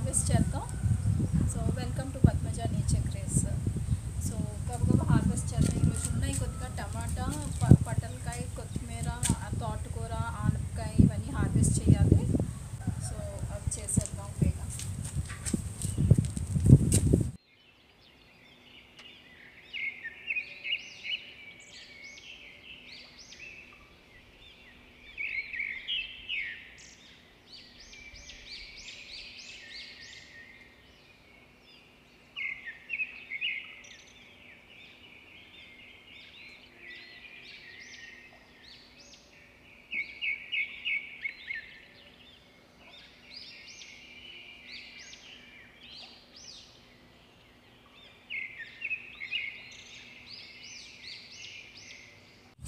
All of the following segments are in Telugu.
హార్వెస్ట్ చేద్దాం. So welcome to Padmaja nature grace. So గబగబా హార్వెస్ట్ చేద్దాం. ఈరోజు ఉన్నాయి కొద్దిగా టమాటా, పటల్కాయ, కొత్తిమీర, తోటకూర, ఆనపకాయ ఇవన్నీ హార్వెస్ట్ చేయాలి. సో అవి చేసేద్దాం వేగా.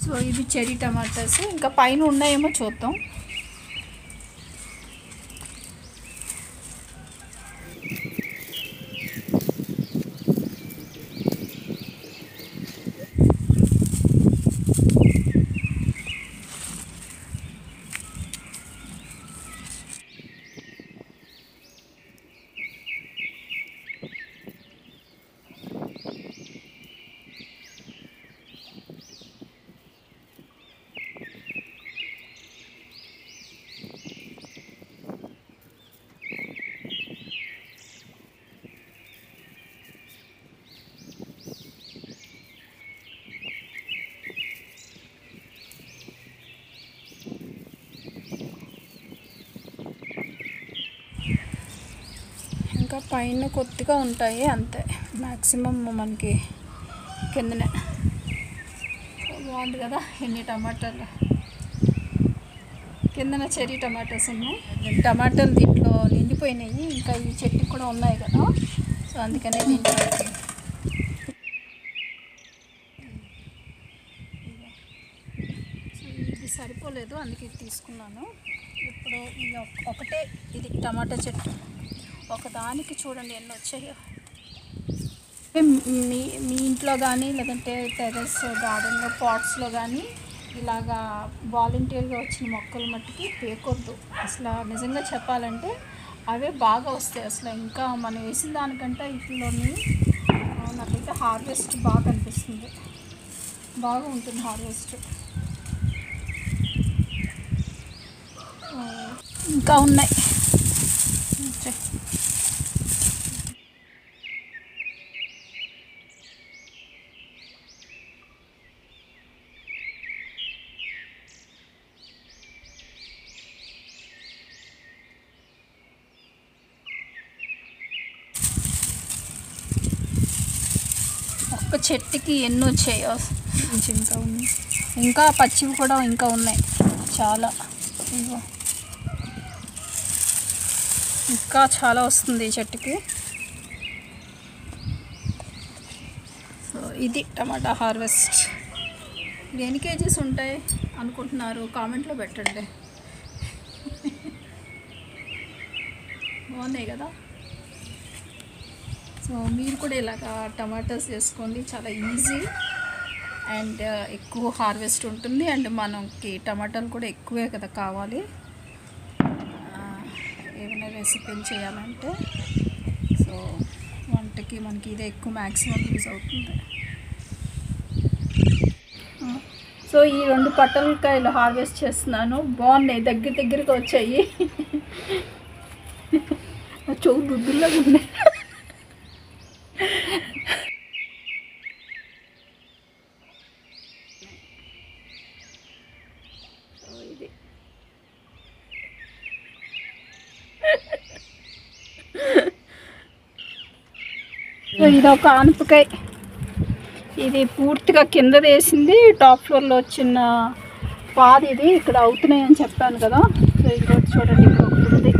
సో ఇవి చెరీ టమాటాస్, ఇంకా పైన ఉన్నాయేమో చూద్దాం. ఇంకా పైన కొద్దిగా ఉంటాయి అంతే, మ్యాక్సిమం మనకి కిందనే. బాగుంది కదా, ఎన్ని టమాటాలు కిందన చెరీ టమాటాస్ ఉన్నాయి. టమాటాలు దీంట్లో నిండిపోయినాయి, ఇంకా ఈ చెట్టు కూడా ఉన్నాయి కదా, సో అందుకనే దీంట్లో సో ఇది సరిపోలేదు, అందుకే ఇది తీసుకున్నాను. ఇప్పుడు ఇది ఒకటే, ఇది టమాటా చెట్టు ఒకదానికి చూడండి ఎన్ని వచ్చాయో. మీ ఇంట్లో కానీ లేదంటే టెర్రస్ గార్డెన్లో పాట్స్లో కానీ ఇలాగా వాలంటీర్గా వచ్చిన మొక్కలు మట్టుకి పేకొద్దు. అసలు నిజంగా చెప్పాలంటే అవే బాగా వస్తాయి. అసలు ఇంకా మనం వేసిన దానికంటే వీటిలోని నాకైతే హార్వెస్ట్ బాగా అనిపిస్తుంది, బాగా ఉంటుంది హార్వెస్ట్. ఇంకా ఉన్నాయి. ఒక్క చెట్టుకి ఎన్ని వచ్చాయో, ఇంకా ఉన్నాయి, ఇంకా పచ్చివి కూడా ఇంకా ఉన్నాయి చాలా. ఇగో ఇంకా చాలా వస్తుంది ఈ చెట్టుకి. సో ఇది టమాటా హార్వెస్ట్. ఎన్ని కేజీస్ ఉంటాయి అనుకుంటున్నారు కామెంట్లో పెట్టండి. బాగున్నాయి కదా. సో మీరు కూడా ఇలాగ టమాటాస్ చేసుకోండి, చాలా ఈజీ అండ్ ఎక్కువ హార్వెస్ట్ ఉంటుంది. అండ్ మనకి టమాటాలు కూడా ఎక్కువే కదా కావాలి ఏమైనా రెసిపీలు చేయాలంటే. సో వంటకి మనకి ఇదే ఎక్కువ మ్యాక్సిమం యూజ్ అవుతుంది. సో ఈ 2 పటల్కాయలు హార్వెస్ట్ చేస్తున్నాను, బాగున్నాయి, దగ్గరికి వచ్చాయి. చెవు దుద్దుల్లో ఉన్నాయి. ఇది ఒక ఆనపకాయ, ఇది పూర్తిగా కింద వేసింది, టాప్ ఫ్లోర్లో వచ్చిన పాది. ఇది ఇక్కడ అవుతున్నాయి అని చెప్పాను కదా. సో ఇంకోటి చూడండి, ఇక్కడ ఒకటి ఉంది.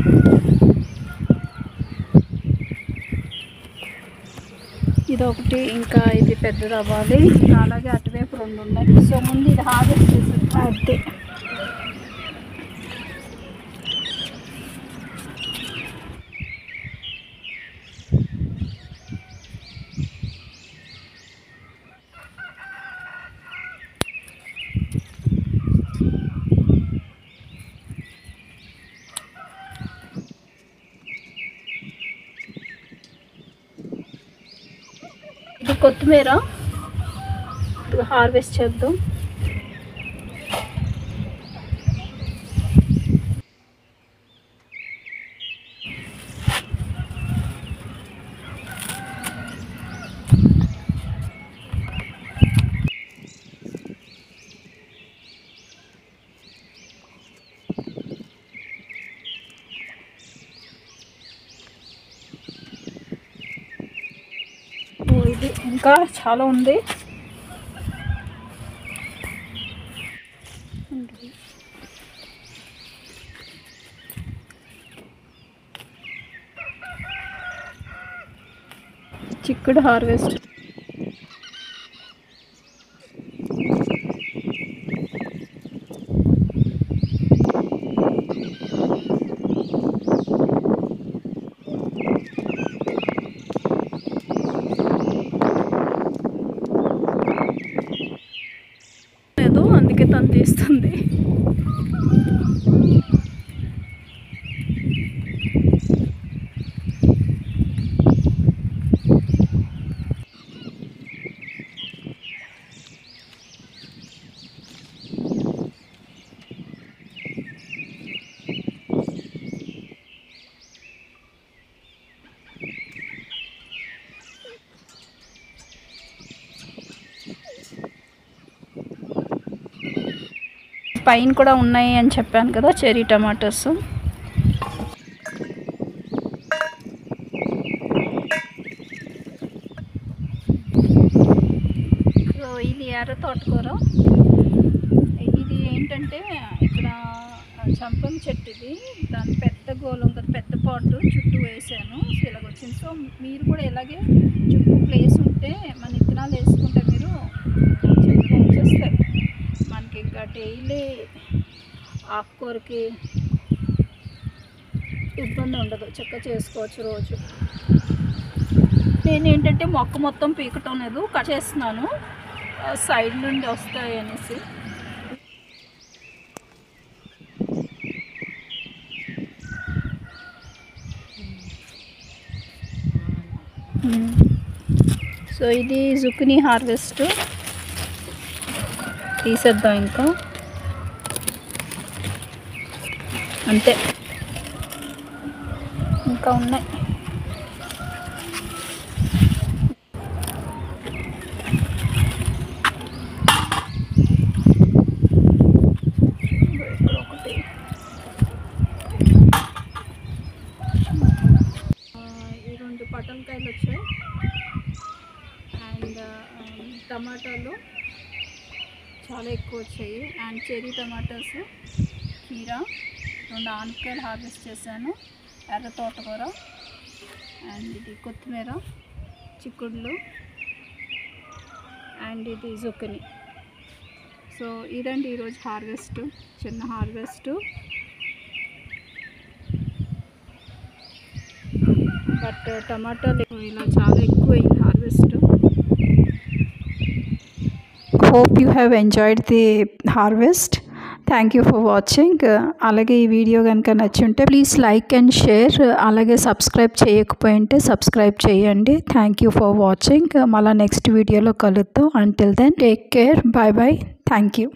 ఇది ఒకటి, ఇంకా ఇది పెద్దది అవ్వాలి. అలాగే అటువైపు 2 ఉన్నాయి. సో ముందు ఇది హార్వెస్ట్ చేసేది అదే. కొత్తిమీర హార్వెస్ట్ చేద్దాం. ఇది ఇంకా చాలా ఉంది. చిక్కుడు హార్వెస్ట్. లేదు, అందుకే తను తీస్తుంది. పైన కూడా ఉన్నాయి అని చెప్పాను కదా, చెర్రీ టమాటోస్. సో ఇది ఎర్ర తోటకూర. ఇది ఏంటంటే ఇక్కడ చంపం చెట్టు, ఇది దాని పెద్ద గోళం కదా, పెద్ద పాటు చుట్టూ వేసాను. సో ఇలాగ వచ్చింది. సో మీరు కూడా ఇలాగే చుట్టూ ప్లేస్ ఉంటే మన విత్తనాలు వేసుకుంటే మీరు చక్కగా వచ్చేస్తాయి. మనకి ఇంకా డైలీ ఆకుకూరకి ఇబ్బంది ఉండదు, చక్కగా చేసుకోవచ్చు రోజు. నేను ఏంటంటే మొక్క మొత్తం పీకటం లేదు, కట్ చేస్తున్నాను సైడ్ నుండి వస్తాయి అనేసి. సో ఇది జుకినీ హార్వెస్ట్. తీసేద్దాం ఇంకా, అంతే, ఇంకా ఉన్నాయి. ఈ 2 పటంకాయలు వచ్చాయి. అండ్ టమాటాలు చాలా ఎక్కువ వచ్చాయి. అండ్ చెర్రీ టమాటోస్, కీరా, 2 ఆనపకాయలు హార్వెస్ట్ చేశాను. ఎర్ర తోటకూర, అండ్ ఇది కొత్తిమీర, చిక్కుడులు, అండ్ ఇది జుకినీ. సో ఇదండి ఈరోజు హార్వెస్ట్, చిన్న హార్వెస్ట్. బట్ టమాటాలు ఇలా చాలా ఎక్కువ అయింది harvest. Hope you have enjoyed the harvest. Thank you for watching. అలాగే ఈ వీడియో కనుక నచ్చుంటే ప్లీజ్ లైక్ అండ్ షేర్. అలాగే సబ్స్క్రైబ్ చేయకపోయింటే సబ్స్క్రైబ్ చేయండి. Thank you for watching. మళ్ళీ నెక్స్ట్ వీడియోలో కలుద్దాం. Until then take care. Bye bye. Thank you.